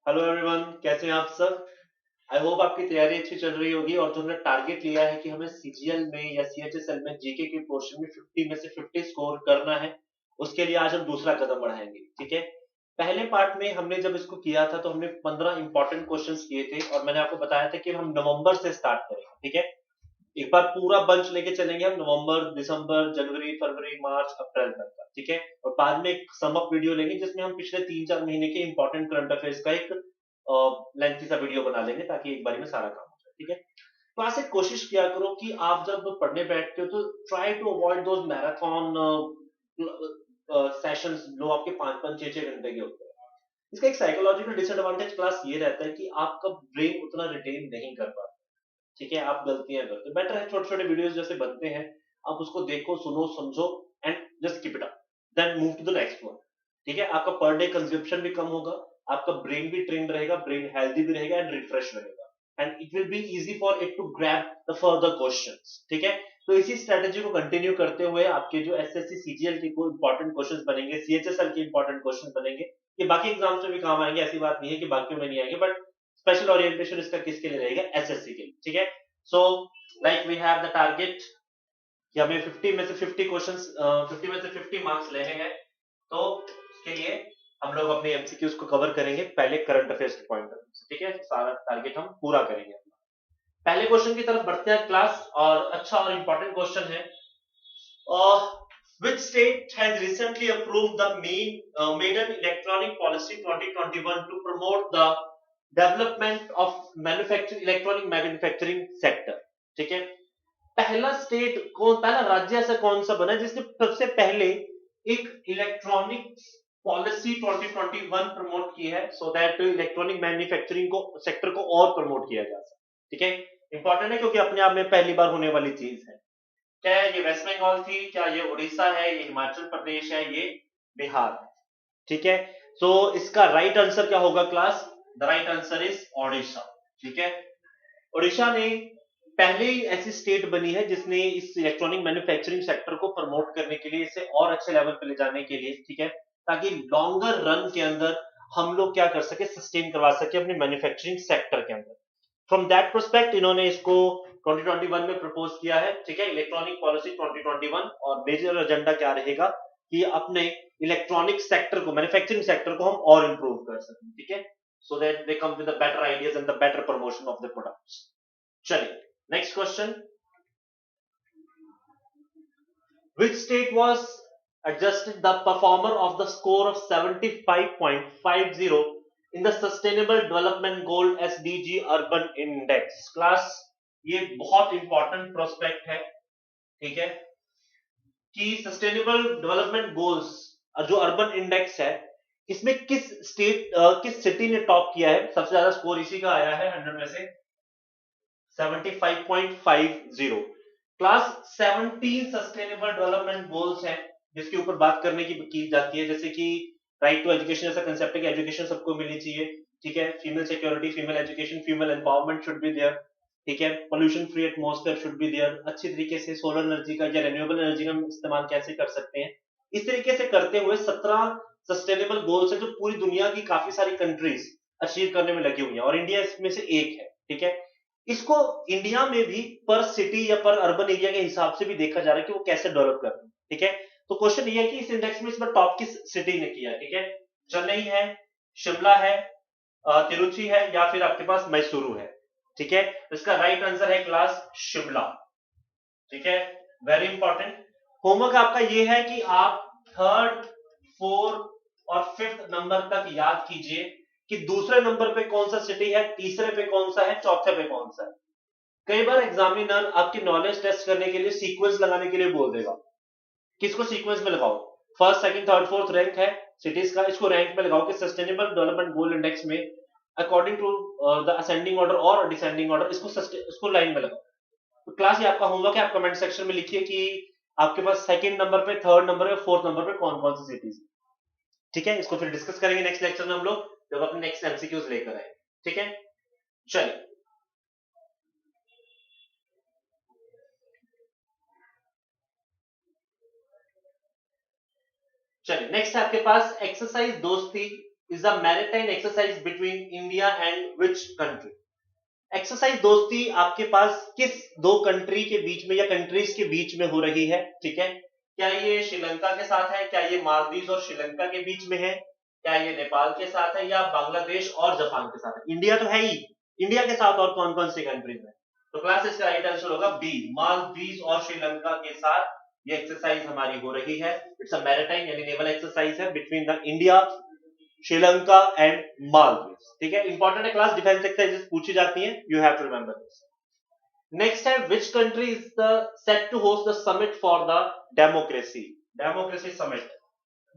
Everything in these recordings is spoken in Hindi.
हेलो एवरीवन, कैसे हैं आप सब। आई होप आपकी तैयारी अच्छी चल रही होगी और जो हमने टारगेट लिया है कि हमें सीजीएल में या सीएचएसएल में जीके के पोर्शन में 50 में से 50 स्कोर करना है, उसके लिए आज हम दूसरा कदम बढ़ाएंगे। ठीक है। पहले पार्ट में हमने जब इसको किया था तो हमने 15 इंपॉर्टेंट क्वेश्चंस किए थे और मैंने आपको बताया था कि हम नवंबर से स्टार्ट करेंगे। ठीक है। एक बार पूरा बंच लेके चलेंगे हम नवंबर, दिसंबर, जनवरी, फरवरी, मार्च, अप्रैल तक का। ठीक है। और बाद में एक सम अप वीडियो लेंगे जिसमें हम पिछले 3-4 महीने के इंपॉर्टेंट करंट अफेयर्स का एक लेंथी सा वीडियो बना लेंगे ताकि एक बार में सारा काम हो जाए। ठीक है। तो आज से कोशिश किया करो कि आप जब पढ़ने बैठते हो तो try to avoid those marathon sessions जो आपके 5-5, 6-6 घंटे के होते हैं। इसका एक साइकोलॉजिकल डिसएडवांटेज क्लास ये रहता है कि आपका ब्रेन उतना रिटेन नहीं कर पाता। ठीक है। आप गलतियां करते हो, बेटर है छोटे छोटे वीडियोस जैसे बनते हैं, आप उसको देखो, सुनो, समझो and just keep it up, then move to the next one. ठीक है। आपका पर डे कंजप्शन भी कम होगा, आपका ब्रेन भी ट्रेन रहेगा, ब्रेन हेल्दी भी रहेगा एंड रिफ्रेश रहेगा, and it will be easy for it to grab the further questions. ठीक है। तो इसी स्ट्रेटेजी को कंटिन्यू करते हुए आपके जो एसएससी सीजीएल के कोई इंपॉर्टेंट क्वेश्चंस बनेंगे, सीएचएसएल के इंपॉर्टेंट क्वेश्चंस बनेंगे, ये बाकी एग्जाम्स में भी काम आएंगे, ऐसी बात नहीं है कि बाकियों में नहीं आएंगे, बट स्पेशल ओरिएंटेशन इसका किसके लिए रहेगा, एसएससी के लिए। ठीक है। So like we have the target कि हमें 50 में से 50 क्वेश्चंस, 50 में से 50 मार्क्स लेने हैं। तो उसके लिए हम लोग अपने एमसीक्यूज को कवर करेंगे पहले करंट अफेयर्स के पॉइंट ऑफ व्यू से। ठीक है। सारा टारगेट हम पूरा करेंगे अपना। पहले क्वेश्चन की तरफ बढ़ते हैं क्लास, और अच्छा और इंपॉर्टेंट क्वेश्चन है। Which state has recently approved the maiden electronic policy 2021 to promote the development of electronic manufacturing sector? ठीक है। पहला स्टेट कौन, पहला राज्य ऐसा कौन सा बना जिसने सबसे पहले एक इलेक्ट्रॉनिक पॉलिसी 2021 प्रमोट की है, सो दैट इलेक्ट्रॉनिक मैन्युफैक्चरिंग को सेक्टर को और प्रमोट किया जा सके। ठीक है। इंपॉर्टेंट है क्योंकि अपने आप में पहली बार होने वाली चीज है। क्या है ये, वेस्ट बंगाल थी, क्या ये उड़ीसा है, ये हिमाचल प्रदेश है, ये बिहार है। ठीक है। सो इसका राइट आंसर क्या होगा class, the right answer is Odisha. ठीक है। उड़ीसा ने पहली ऐसी स्टेट बनी है जिसने इस इलेक्ट्रॉनिक मैन्युफैक्चरिंग सेक्टर को प्रमोट करने के लिए, इसे और अच्छे लेवल पे ले जाने के लिए, ठीक है, ताकि लॉन्गर रन के अंदर हम लोग क्या कर सके, सस्टेन करवा सके अपने मैन्युफैक्चरिंग सेक्टर के अंदर। फ्रॉम दैट प्रोस्पेक्ट इन्होंने इसको 2021 में प्रपोज किया है। ठीक है। इलेक्ट्रॉनिक पॉलिसी 2021, और मेजर एजेंडा क्या रहेगा कि अपने इलेक्ट्रॉनिक सेक्टर को, मैन्युफैक्चरिंग सेक्टर को हम और इंप्रूव कर सकें। ठीक है। So that they come with the better ideas and the better promotion of the products. चलिए next question. Which state was adjusted the performer of the score of 75.50 in the Sustainable Development Goal SDG Urban Index? Class ये बहुत इंपॉर्टेंट प्रोस्पेक्ट है। ठीक है। कि सस्टेनेबल डेवलपमेंट गोल्स जो अर्बन इंडेक्स है, इसमें किस स्टेट, किस सिटी ने टॉप किया है, सबसे ज्यादा स्कोर इसी का आया है 100 में से 75.50। क्लास 17 सस्टेनेबल डेवलपमेंट गोल्स हैं जिसके ऊपर बात करने की जाती है, जैसे कि राइट टू एजुकेशन ऐसा कंसेप्ट है कि एजुकेशन सबको मिलनी चाहिए। ठीक है। Female security, female education, female empowerment should be there. ठीक है। Pollution free atmosphere should be there. अच्छी तरीके से सोलर एनर्जी का या रिन्यूएबल एनर्जी का इस्तेमाल कैसे कर सकते हैं, इस तरीके से करते हुए 17 सस्टेनेबल गोल्स है जो पूरी दुनिया की काफी सारी कंट्रीज अचीव करने में लगी हुई है, और इंडिया इसमें से एक है। ठीक है। इसको इंडिया में भी पर सिटी या पर अर्बन एरिया के हिसाब से भी देखा जा रहा है कि वो कैसे डेवलप कर रहे हैं। ठीक है। तो क्वेश्चन ये है कि इस इंडेक्स में इस बार टॉप किस सिटी ने किया है। ठीक है। चेन्नई है, शिमला है, तिरुचि है, या फिर आपके पास मैसूरू है। ठीक है। तो इसका राइट आंसर है क्लास शिमला। ठीक है। वेरी इंपॉर्टेंट होमवर्क आपका ये है कि आप थर्ड, फोर्थ और फिफ्थ नंबर तक याद कीजिए कि दूसरे नंबर पे कौन सा सिटी है, तीसरे पे कौन सा है, चौथे पे कौन सा है। कई बार एग्जामिनर आपकी नॉलेज टेस्ट करने के लिए सीक्वेंस लगाने के लिए बोल देगा, किसको सीक्वेंस में लगाओ, first, second, third, fourth rank है सिटीज का, इसको रैंक में लगाओ कि सस्टेनेबल डेवलपमेंट गोल इंडेक्स में according to the ascending order और डिसेंडिंग ऑर्डर, इसको लाइन में लगाओ। तो क्लास ये आपका होमवर्क है, आप कमेंट सेक्शन में लिखिए कि आपके पास सेकंड नंबर पे, थर्ड नंबर पे, फोर्थ नंबर पे कौन कौन सी सिटीज। ठीक है। इसको फिर डिस्कस करेंगे नेक्स्ट लेक्चर में हम लोग, जब अपने नेक्स्ट एमसीक्यूज लेकर आए। ठीक है। चलिए चलिए नेक्स्ट है आपके पास एक्सरसाइज दोस्ती is a maritime exercise between India and which country? Exercise दोस्ती आपके पास किस दो कंट्री के बीच में या कंट्रीज के बीच में हो रही है, ठीक है? क्या ये श्रीलंका के साथ है, क्या ये मालदीव और श्रीलंका के बीच में है, क्या ये नेपाल के साथ है, या बांग्लादेश और जापान के साथ है? इंडिया तो है ही, इंडिया के साथ और कौन कौन सी कंट्रीज है? तो क्लास इसका राइट आंसर होगा बी, मालदीव और श्रीलंका के साथ ये एक्सरसाइज हमारी हो रही है। इट्स अ मैरिटाइम यानी नेवल एक्सरसाइज है between the India, Sri Lanka and Maldives, ठीक है? इंपॉर्टेंट है क्लास, डिफेंस एक्सरसाइजेस पूछी जाती हैं, you have to remember this. Next है which country is the set to host the summit for the democracy? Democracy summit,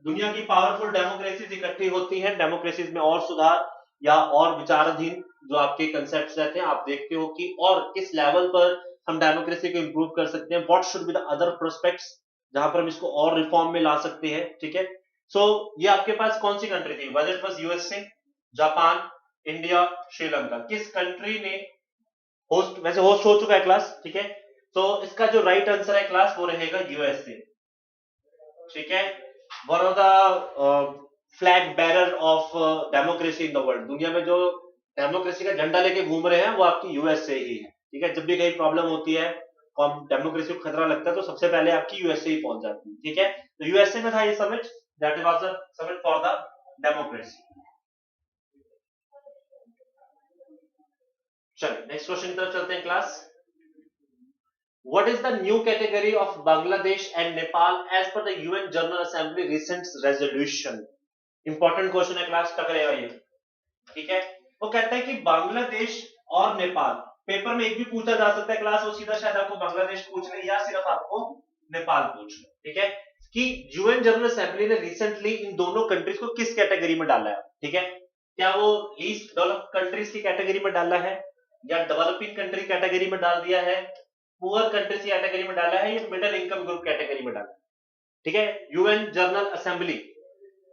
दुनिया की पावरफुल डेमोक्रेसीज इकट्ठी होती हैं, डेमोक्रेसीज में और सुधार या और विचाराधीन जो आपके कंसेप्ट रहते हैं, आप देखते हो कि और किस लेवल पर हम डेमोक्रेसी को इंप्रूव कर सकते हैं, what should be the other prospects जहां पर हम इसको और रिफॉर्म में ला सकते हैं, ठीक है? सो ये आपके पास कौन सी कंट्री थी? Whether it was USA, Japan, India, Sri Lanka, किस कंट्री ने होस्ट, वैसे होस्ट हो चुका है क्लास, ठीक है? तो इसका जो राइट आंसर है क्लास वो रहेगा यूएसए, ठीक है? One of the flag bearer of democracy in the world, दुनिया में जो डेमोक्रेसी का झंडा लेके घूम रहे हैं वो आपकी यूएसए ही है, ठीक है? जब भी कहीं प्रॉब्लम होती है, डेमोक्रेसी को खतरा लगता है, तो सबसे पहले आपकी यूएसए ही पहुंच जाती है, ठीक है? तो यूएसए में था ये summit, that was the summit for the democracy. चलिए नेक्स्ट क्वेश्चन की तरफ चलते हैं class. What is the new category of Bangladesh and Nepal as per the UN General Assembly recent resolution? Important question है क्लास, टकरेगा ये, ठीक है? वो कहता है कि बांग्लादेश और नेपाल, पेपर में एक भी पूछा जा सकता है क्लास, वो सीधा शायद आपको बांग्लादेश पूछ ले या सिर्फ आपको नेपाल पूछ ले, ठीक है? कि यूएन जनरल असेंबली ने रिसेंटली इन दोनों कंट्रीज को किस कैटेगरी में डाला है, ठीक है? क्या वो लीस्ट डेवलप्ड कंट्रीज की कैटेगरी में डाला है, या डेवलपिंग कंट्री कैटेगरी में डाल दिया है, पुअर कंट्रीज की कैटेगरी में डाला है, या मिडिल इनकम ग्रुप कैटेगरी में डाला है, ठीक है? यूएन जनरल असेंबली,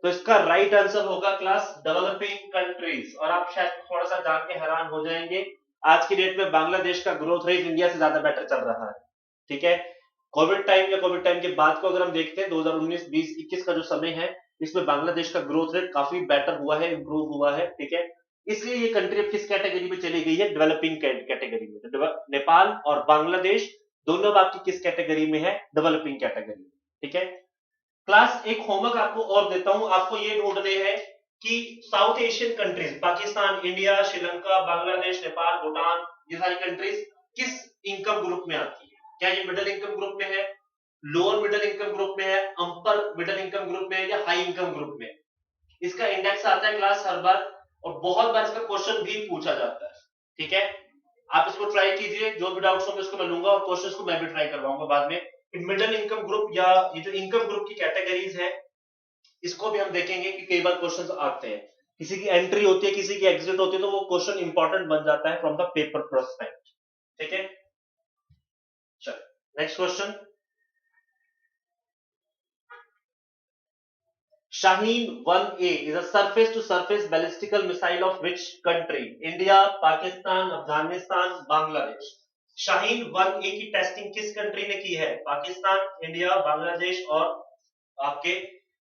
तो इसका राइट आंसर होगा क्लास डेवलपिंग कंट्रीज। और आप शायद थोड़ा सा जान के हैरान हो जाएंगे, आज की डेट में बांग्लादेश का ग्रोथ रेट इंडिया से ज्यादा बेटर चल रहा है, ठीक है? कोविड टाइम या कोविड टाइम के बाद को अगर हम देखते हैं 2019, 20, 21 का जो समय है, इसमें बांग्लादेश का ग्रोथ रेट काफी बेटर हुआ है, इंप्रूव हुआ है, ठीक है? इसलिए ये कंट्री अब किस कैटेगरी में चली गई है? डेवलपिंग कैटेगरी में। तो नेपाल और बांग्लादेश दोनों अब आपकी किस कैटेगरी में है? डेवलपिंग कैटेगरी, ठीक है? क्लास एक होमवर्क आपको और देता हूं, आपको ये ढूंढने हैं कि south Asian countries, Pakistan, India, Sri Lanka, Bangladesh, Nepal, Bhutan, ये सारी कंट्रीज किस इनकम ग्रुप में आती है? क्या ये मिडिल इनकम ग्रुप में है, लोअर मिडिल इनकम ग्रुप में है, अपर मिडिल इनकम ग्रुप में है, या हाई इनकम ग्रुप में? इसका इंडेक्स आता है क्लास हर बार, और बहुत बार इसका क्वेश्चन भी पूछा जाता है, ठीक है? आप इसको ट्राई कीजिए, जो भी डाउट्स होंगे उसको मैं लूंगा, और क्वेश्चंस को मैं भी ट्राई करवाऊंगा बाद में। मिडिल इनकम ग्रुप या ये जो इनकम ग्रुप की कैटेगरीज है, इसको भी हम देखेंगे कि कई बार क्वेश्चंस आते हैं, किसी की एंट्री होती है, किसी की एग्जिट होती है, तो वो क्वेश्चन इंपॉर्टेंट बन जाता है फ्रॉम द पेपर प्रोस्पेक्ट, ठीक है? चलो next question. Shaheen 1A is a surface-to-surface ballistical missile of which country? India, Pakistan, Afghanistan, Bangladesh. Shaheen 1A की टेस्टिंग किस कंट्री ने की है? पाकिस्तान, इंडिया, बांग्लादेश और आपके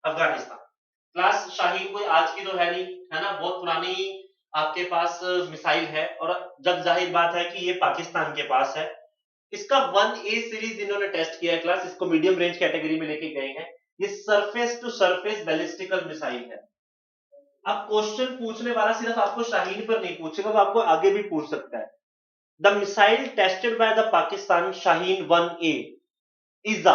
अफगानिस्तान। क्लास शाहीन कोई आज की तो है नहीं, है ना? बहुत पुरानी आपके पास मिसाइल है, और जब जाहिर बात है कि ये पाकिस्तान के पास है। इसका 1A सीरीज इन्होंने टेस्ट किया है क्लास, इसको मीडियम रेंज कैटेगरी में लेके गए हैं। ये सरफेस टू सरफेस बैलिस्टिकल मिसाइल है। अब क्वेश्चन पूछने वाला सिर्फ आपको शाहीन पर नहीं पूछेगा, वो आपको आगे भी पूछ सकता है। The missile tested by the Pakistan Shaheen 1A is the,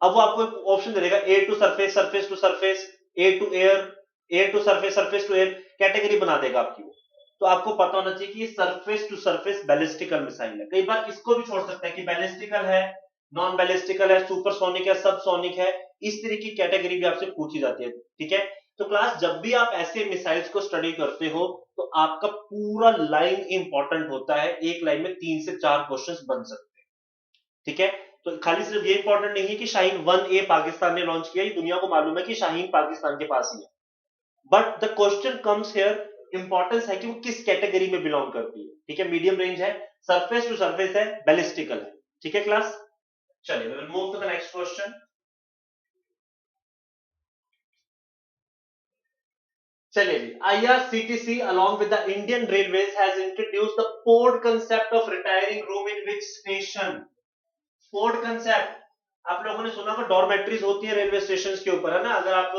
अब वो आपको ऑप्शन दे देगा, air to surface, surface to surface, air to air, air to surface, surface to air, category बना देगा आपकी वो। तो आपको पता होना चाहिए कि ये सरफेस टू सरफेस बैलिस्टिकल मिसाइल है। कई बार इसको भी छोड़ सकता है कि बैलिस्टिकल है, नॉन बैलिस्टिकल है, सुपरसोनिक है, सबसोनिक है, इस तरह की कैटेगरी भी आपसे पूछी जाती है, ठीक है? तो क्लास जब भी आप ऐसे मिसाइल्स को स्टडी करते हो, तो आपका पूरा लाइन इंपॉर्टेंट होता है, एक लाइन में 3 से 4 क्वेश्चंस बन सकते हैं, ठीक है? तो खाली सिर्फ ये इंपॉर्टेंट नहीं है कि शाहीन 1A पाकिस्तान ने लॉन्च किया, ये दुनिया को मालूम है कि शाहीन पाकिस्तान के पास ही है, but the question comes here, importance है कि वो किस कैटेगरी में बिलोंग करती है, ठीक है? मीडियम रेंज है, सरफेस टू सरफेस है, बैलिस्टिकल है, ठीक है क्लास? चलिए we will move to the next question. चलिए जी, IRCTC along with the Indian Railways has introduced the pod concept of retiring room in which station. pod concept आप लोगों ने सुना होगा, डॉर्मेट्रीज होती है रेलवे स्टेशन के ऊपर, है ना, अगर आप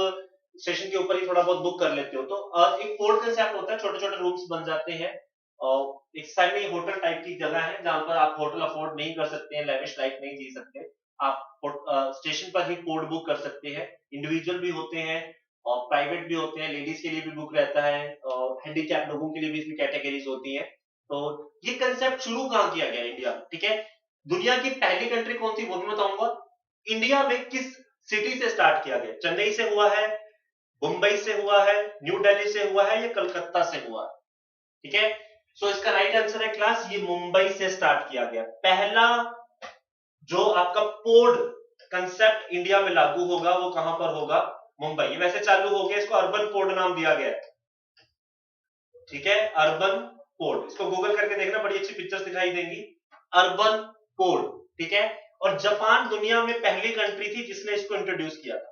स्टेशन के ऊपर ही थोड़ा बहुत बुक कर लेते हो तो एक पोर्ट कंसेप्ट होता है, छोटे छोटे रूम्स बन जाते हैं और एक साइड में होटल टाइप की जगह है जहां पर आप होटल अफोर्ड नहीं कर सकते हैं, लेविश लाइफ नहीं जी सकते, आप स्टेशन पर ही पोर्ट बुक कर सकते हैं। इंडिविजुअल भी होते हैं और प्राइवेट भी होते हैं, लेडीज के लिए भी बुक रहता है और हैंडीकैप लोगों के लिए भी इसमें कैटेगरीज होती है। तो ये कंसेप्ट शुरू कहां किया गया इंडिया में, ठीक है, दुनिया की पहली कंट्री कौन थी वो भी बताऊंगा। इंडिया में किस सिटी से स्टार्ट किया गया, चेन्नई से हुआ है, मुंबई से हुआ है, न्यू दिल्ली से हुआ है, या कलकत्ता से हुआ है, ठीक है। सो इसका राइट आंसर है क्लास, ये मुंबई से स्टार्ट किया गया। पहला जो आपका पोर्ट कंसेप्ट इंडिया में लागू होगा वो कहां पर होगा, मुंबई। ये वैसे चालू हो गया, इसको अर्बन पोर्ट नाम दिया गया है, ठीक है, अर्बन पोर्ट। इसको गूगल करके देखना, बड़ी अच्छी पिक्चर्स दिखाई देंगी, अर्बन पोर्ट, ठीक है। और जापान दुनिया में पहली कंट्री थी जिसने इसको इंट्रोड्यूस किया था।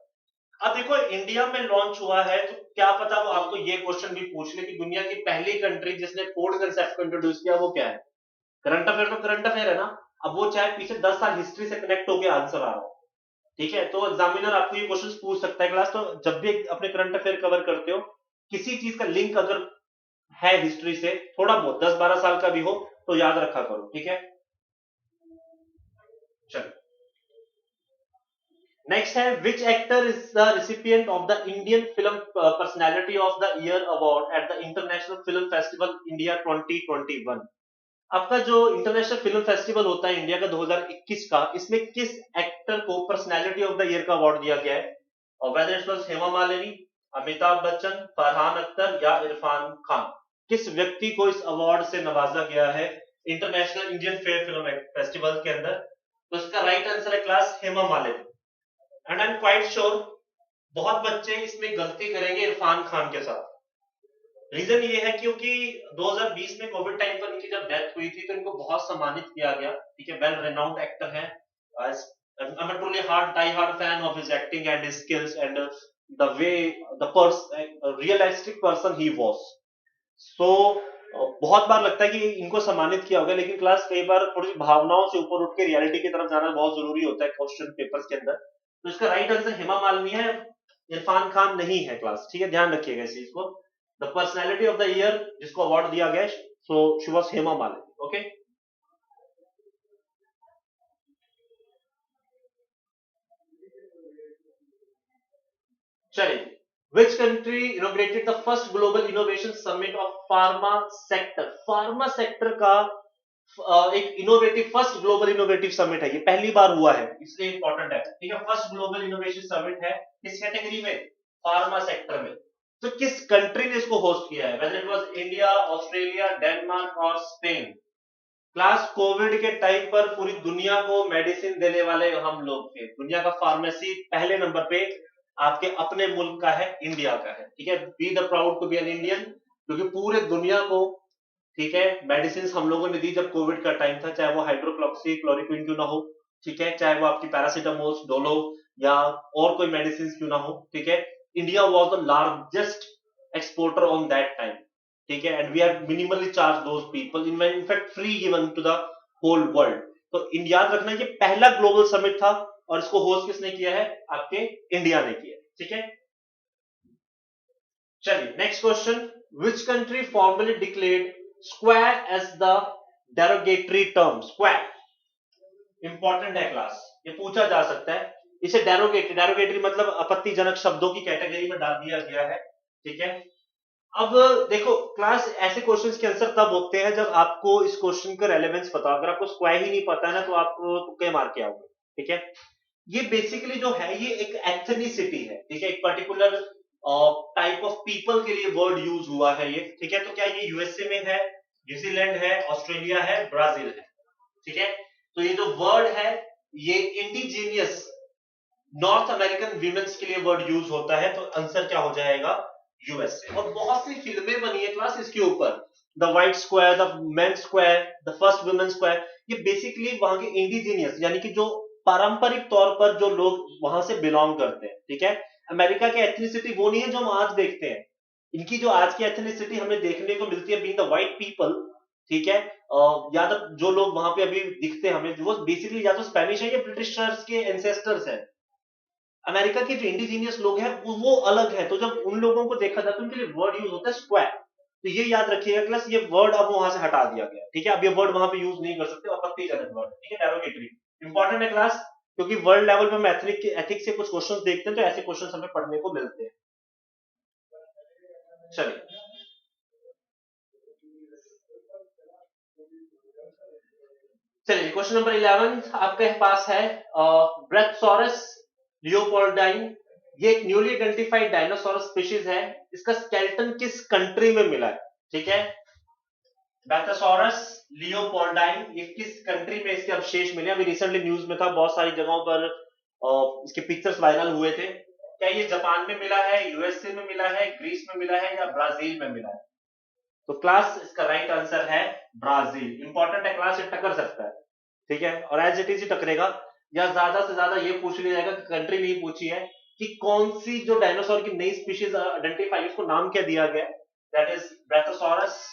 अब देखो इंडिया में लॉन्च हुआ है तो क्या पता वो आपको ये क्वेश्चन भी पूछ ले कि दुनिया की पहली कंट्री जिसने पोर्ट कंसेप्ट को इंट्रोड्यूस किया वो क्या है। करंट अफेयर तो करंट अफेयर है ना, अब वो चाहे पीछे 10 साल हिस्ट्री से कनेक्ट होकर आंसर आ रहा हो, ठीक है, तो एग्जामिनर आपको ये क्वेश्चन पूछ सकता है क्लास। तो जब भी अपने करंट अफेयर कवर करते हो, किसी चीज का लिंक अगर है हिस्ट्री से थोड़ा बहुत 10-12 साल का भी हो तो याद रखा करो, ठीक है। चलो नेक्स्ट है, which actor is the recipient of the Indian film personality of the year award at the international film festival India 2021। आपका जो इंटरनेशनल फिल्म फेस्टिवल होता है इंडिया का 2021 का, इसमें किस एक्टर को पर्सनैलिटी ऑफ द ईयर का अवार्ड दिया गया है, और whether it was Hema Malini, Amitabh Bachchan, Farhan Akhtar या इरफान खान, किस व्यक्ति को इस अवार्ड से नवाजा गया है इंटरनेशनल इंडियन फिल्म फेस्टिवल के अंदर। तो इसका राइट आंसर है class Hema Malini. And I am quite sure बहुत बच्चे इसमें गलती करेंगे इरफान खान के साथ। रीजन ये है क्योंकि 2020 में कोविड टाइम पर इनकी जब डेथ हुई थी तो इनको बहुत सम्मानित किया गया, ठीक है, वेल रेनाउंड एक्टर है। I'm a truly die hard fan of his acting and his skills and the way realistic person he was. So बहुत बार लगता है कि इनको सम्मानित किया होगा, लेकिन क्लास कई बार थोड़ी भावनाओं से ऊपर उठ के रियलिटी की तरफ जाना बहुत जरूरी होता है क्वेश्चन पेपर्स के अंदर। तो इसका राइट आंसर हेमा मालिनी है, इरफान खान नहीं है क्लास, ठीक है, ध्यान रखिएगा इस चीज को। The personality of the year जिसको अवार्ड दिया गया, so she was Hema Malini, okay. चलिए, which country inaugurated the first global innovation summit of pharma sector? Pharma sector का एक innovative, first global innovative summit है, ये पहली बार हुआ है इसलिए इंपॉर्टेंट है, ठीक है। फर्स्ट ग्लोबल इनोवेशन समिट है किस कैटेगरी में, फार्मा सेक्टर में। तो किस कंट्री ने इसको होस्ट किया है, whether it was India, Australia, Denmark और स्पेन। क्लास कोविड के टाइम पर पूरी दुनिया को मेडिसिन देने वाले हम लोग थे, दुनिया का फार्मेसी पहले नंबर पे आपके अपने मुल्क का है, इंडिया का है, ठीक है। Be the proud to be an Indian, क्योंकि पूरे दुनिया को, ठीक है, मेडिसिन हम लोगों ने दी जब कोविड का टाइम था, चाहे वो हाइड्रोक्लोक्सी क्लोरोक्विन क्यों ना हो, ठीक है, चाहे वो आपकी पैरासिटामोल, डोलो या और कोई मेडिसिन क्यों ना हो, ठीक है। India was the largest exporter on that time, ठीक है, and we have minimally charge those people in fact free given to the whole world. तो याद रखना ये पहला ग्लोबल समिट था और इसको होस्ट किसने किया है, आपके इंडिया ने किया, ठीक है। चलिए next question, which country formally declared square as the derogatory term. Square important है क्लास, ये पूछा जा सकता है। इसे डेरोगेटरी मतलब आपत्तिजनक शब्दों की कैटेगरी में डाल दिया गया है, ठीक है। अब देखो क्लास, ऐसे क्वेश्चंस के आंसर तब होते हैं जब आपको इस क्वेश्चन का रेलेवेंस पता हो। अगर आपको स्क्वायर ही नहीं पता है ना तो आप तुक्के मार के आओगे, ठीक है। ये बेसिकली जो है ये एक एथनिसिटी है, ठीक है, एक पर्टिकुलर टाइप ऑफ पीपल के लिए वर्ड यूज हुआ है ये, ठीक है। तो क्या ये यूएसए में है, न्यूजीलैंड है, ऑस्ट्रेलिया है, ब्राजील है, ठीक है। तो ये जो वर्ड है ये इंडिजीनियस नॉर्थ अमेरिकन वीमेंस के लिए वर्ड यूज होता है, तो आंसर क्या हो जाएगा, यूएसए। और बहुत सी फिल्में बनी है क्लास इसके ऊपर, the white square, the man square, the first women square. ये बेसिकली वहां के इंडिजीनियस यानी कि जो पारंपरिक तौर पर जो लोग वहां से बिलोंग करते हैं, ठीक है। अमेरिका के एथनिसिटी वो नहीं है जो हम आज देखते हैं, इनकी जो आज की एथनिसिटी हमें देखने को मिलती है बीइंग द व्हाइट पीपल, ठीक है, या तो जो लोग वहां पे अभी दिखते हैं हमें वो बेसिकली या तो स्पेनिश है या ब्रिटिशर्स के एंसेस्टर्स हैं। अमेरिका के जो इंडिजीनियस लोग हैं वो अलग है, तो जब उन लोगों को देखा जाता है उनके लिए वर्ड यूज होता है स्क्वायर। तो ये याद रखिएगा क्लास, ये वर्ड अब वहां से हटा दिया गया, ठीक है, अब ये वर्ड वहां पे यूज नहीं कर सकते, आपत्तिजनक वर्ड, ठीक है, डेरोगेटरी। इंपॉर्टेंट है क्लास, क्योंकि वर्ल्ड लेवल पे हम एथिक्स से कुछ क्वेश्चंस देखते हैं, तो ऐसे क्वेश्चंस हमें पढ़ने को मिलते हैं। चलिए, चलिए क्वेश्चन नंबर 11 आपके पास है, ब्रेथोसॉरस लियोपोल्डाइन, ये एक न्यूली आइडेंटिफाइड डायनासोरस स्पीशीज है, इसका स्केलेटन किस कंट्री में मिला है, ठीक है, ब्रेथोसॉरस लियोपोल्डाइन, ये किस कंट्री में इसके अवशेष मिले, अभी रिसेंटली न्यूज में था, बहुत सारी जगहों पर इसके पिक्चर्स वायरल हुए थे। क्या ये जापान में मिला है, यूएसए में मिला है, ग्रीस में मिला है, या ब्राजील में मिला है? तो क्लास इसका राइट आंसर है ब्राजील। इंपॉर्टेंट है क्लास, ये टक्कर सकता है, ठीक है, और एज इट इज ही टकरेगा, या ज्यादा से ज्यादा ये पूछ लिया जाएगा कि कंट्री नहीं पूछी है कि कौन सी जो डायनासोर की नई स्पीशीज आइडेंटिफाई, उसको नाम क्या दिया गया, दैट इज ब्रेथोसॉरस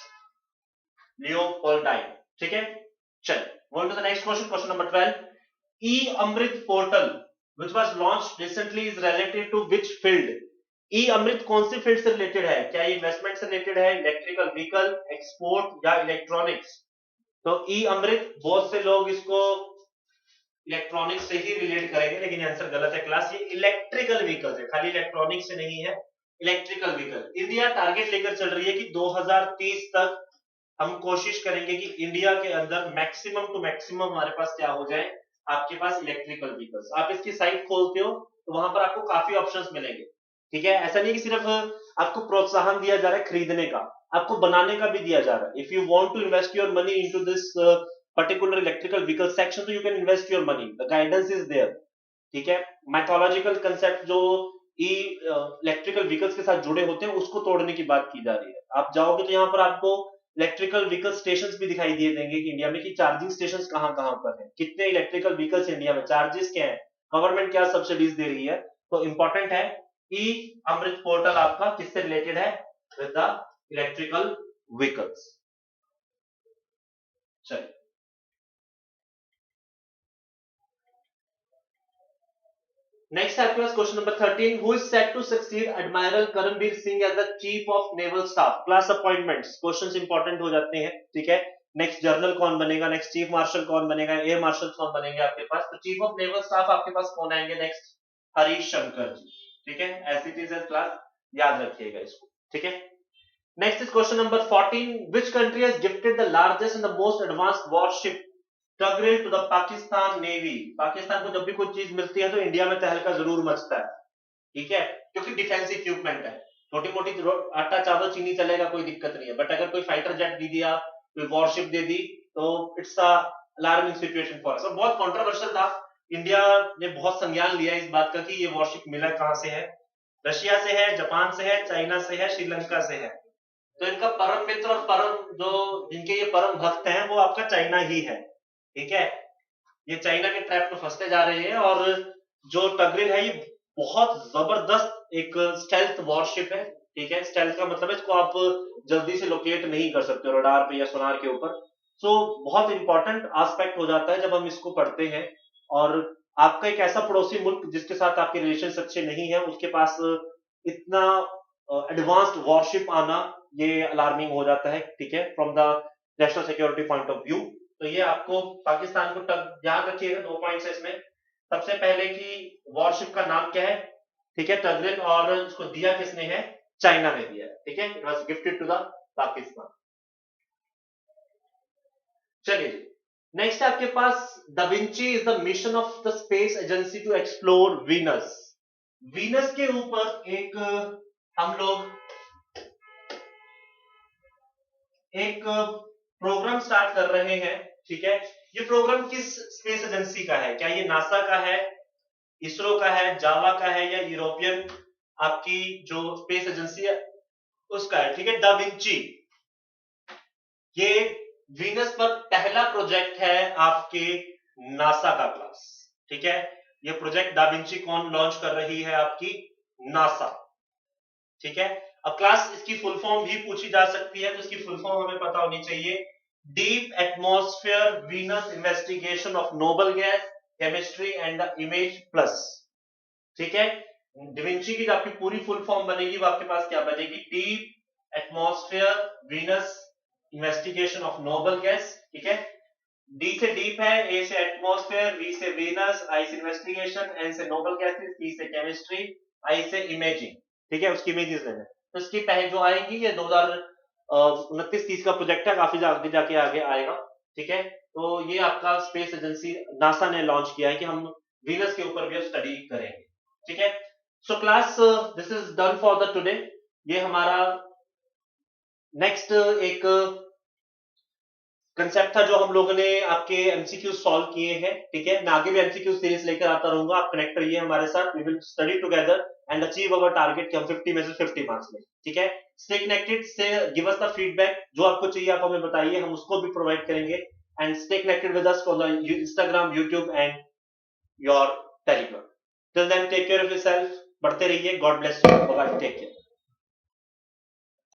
लियोपोल्डाइन, ठीक है। चल, going to the next question, question number 12, E Amrit portal which was launched recently is related to which field? E Amrit कौन सी फील्ड से रिलेटेड है? क्या ये इन्वेस्टमेंट से रिलेटेड है, इलेक्ट्रिकल व्हीकल, एक्सपोर्ट, या इलेक्ट्रॉनिक्स? तो ई अमृत, बहुत से लोग इसको इलेक्ट्रॉनिक्स से ही रिलेट करेंगे, लेकिन आंसर गलत है क्लास, ये इलेक्ट्रिकल व्हीकल है, खाली इलेक्ट्रॉनिक से नहीं है, इलेक्ट्रिकल व्हीकल। इंडिया टारगेट लेकर चल रही है कि 2030 तक हम कोशिश करेंगे कि इंडिया के अंदर मैक्सिमम टू मैक्सिमम हमारे पास क्या हो जाए, आपके पास इलेक्ट्रिकल व्हीकल्स। आप इसकी साइट खोलते हो तो वहां पर आपको काफी ऑप्शंस मिलेंगे, ठीक है, ऐसा नहीं कि सिर्फ आपको प्रोत्साहन दिया जा रहा है खरीदने का, आपको बनाने का भी दिया जा रहा है। If you want to invest your money into this particular electrical vehicle section, तो you can invest your money, the guidance is there, ठीक है। मैथोलॉजिकल कंसेप्ट जो ई इलेक्ट्रिकल व्हीकल्स के साथ जुड़े होते हैं उसको तोड़ने की बात की जा रही है। आप जाओगे तो यहाँ पर आपको इलेक्ट्रिकल व्हीकल स्टेशंस भी दिखाई दिए देंगे कि इंडिया में कि चार्जिंग स्टेशंस कहाँ कहाँ पर है, कितने इलेक्ट्रिकल व्हीकल्स इंडिया में, चार्जेस क्या है, गवर्नमेंट क्या सब्सिडीज दे रही है। तो इंपॉर्टेंट है, ई अमृत पोर्टल आपका किससे रिलेटेड है, विद द इलेक्ट्रिकल व्हीकल्स। चलिए, नेक्स्ट आपके पास question number 13, who is set to succeed admiral Karambir Singh as the chief of naval staff? Class appointments, questions important हो जाते हैं, ठीक है। नेक्स्ट जनरल कौन बनेगा, नेक्स्ट चीफ मार्शल कौन बनेगा, एयर मार्शल कौन बनेंगे आपके पास? तो चीफ ऑफ नेवल स्टाफ आपके पास कौन आएंगे नेक्स्ट? हरीश शंकर जी, ठीक है, एज इट इज क्लास, याद रखिएगा इसको, ठीक है। Next is question number 14, which country has gifted the largest and the most advanced warship Tughril to the Pakistan navy? Pakistan को जब भी कोई चीज मिलती है तो इंडिया में तहलका जरूर मचता है, ठीक है, क्योंकि डिफेंस इक्विपमेंट है, छोटी मोटी आटा चावल चीनी चलेगा, कोई दिक्कत नहीं है, बट अगर कोई फाइटर जेट दे दिया, कोई वॉरशिप दे दी, तो it's a alarming situation for us. और बहुत कंट्रोवर्शियल था, इंडिया ने बहुत संज्ञान लिया इस बात का कि ये वॉरशिप मिला कहां से है, रशिया से है, जापान से है, चाइना से है, श्रीलंका से है। तो इनका परम मित्र और परम जो जिनके ये परम भक्त हैं वो आपका चाइना ही है, ठीक है। ये चाइना के ट्रैप में फंसते जा रहे हैं, और जो टगरिल है ये बहुत जबरदस्त एक स्टेल्थ वॉरशिप है, ठीक है। स्टेल्थ का मतलब है इसको आप जल्दी से लोकेट नहीं कर सकते रडार पे या सोनार के ऊपर। सो बहुत इंपॉर्टेंट एस्पेक्ट हो जाता है जब हम इसको पढ़ते हैं, और आपका एक ऐसा पड़ोसी मुल्क जिसके साथ आपके रिलेशन अच्छे नहीं है, उसके पास इतना एडवांस्ड वॉरशिप आना, ये अलार्मिंग हो जाता है, ठीक है, from the national security point of view. तो ये आपको पाकिस्तान को ध्यान रखिएगा, 2 पॉइंट्स है इसमें। सबसे पहले कि वॉरशिप का नाम क्या है, ठीक है, टगरिल, और उसको दिया किसने है, चाइना ने दिया है, ठीक है, it was gifted to the Pakistan. चलिए, नेक्स्ट आपके पास, DaVinci is the mission of the space agency to explore Venus. Venus के ऊपर एक हम लोग एक प्रोग्राम स्टार्ट कर रहे हैं, ठीक है। ये प्रोग्राम किस स्पेस एजेंसी का है? क्या ये नासा का है, इसरो का है, जावा का है, या यूरोपियन आपकी जो स्पेस एजेंसी है उसका है, ठीक है। दा विंची, ये वीनस पर पहला प्रोजेक्ट है आपके नासा का क्लास, ठीक है। ये प्रोजेक्ट दा विंची कौन लॉन्च कर रही है? आपकी नासा, ठीक है। अब क्लास इसकी फुल फॉर्म भी पूछी जा सकती है, तो इसकी फुल फॉर्म हमें पता होनी चाहिए। Deep atmosphere Venus investigation of noble gas chemistry and the image plus. ठीक है, डिविंची की जो आपकी पूरी फुल फॉर्म बनेगी वो आपके पास क्या बनेगी, deep atmosphere Venus investigation of noble gas. ठीक है, डी से डीप है, ए से एटमॉस्फेयर, वी से वीनस, आई से इन्वेस्टिगेशन, एन से नोबल गैसेस, सी से केमिस्ट्री, आई से इमेजिंग। ठीक है, उसकी इमेजेस लेना। तो इसकी पहले जो आएगी ये 2029-30 का प्रोजेक्ट है, काफी आगे जाके आगे आएगा। ठीक है, तो ये आपका स्पेस एजेंसी नासा ने लॉन्च किया है कि हम वीनस के ऊपर भी स्टडी करेंगे। ठीक है, so class this is done for the today. ये हमारा नेक्स्ट एक कंसेप्ट था जो हम लोगों ने आपके एमसीक्यू सॉल्व किए हैं। ठीक है, मैं आगे भी एमसीक्यू सीरीज लेकर आता रहूंगा, आप कनेक्ट रहिए हमारे साथ। We will study together and achieve our target कि हम 50 में से 50 मार्क्स लें। ठीक है, स्टे कनेक्टेड, से गिव अस द फीडबैक, जो आपको चाहिए आप हमें बताइए, हम उसको भी प्रोवाइड करेंगे। And stay connected with us for the Instagram, YouTube and your Telegram. Till then take care of yourself, बढ़ते रहिए, God bless you, bye, take care.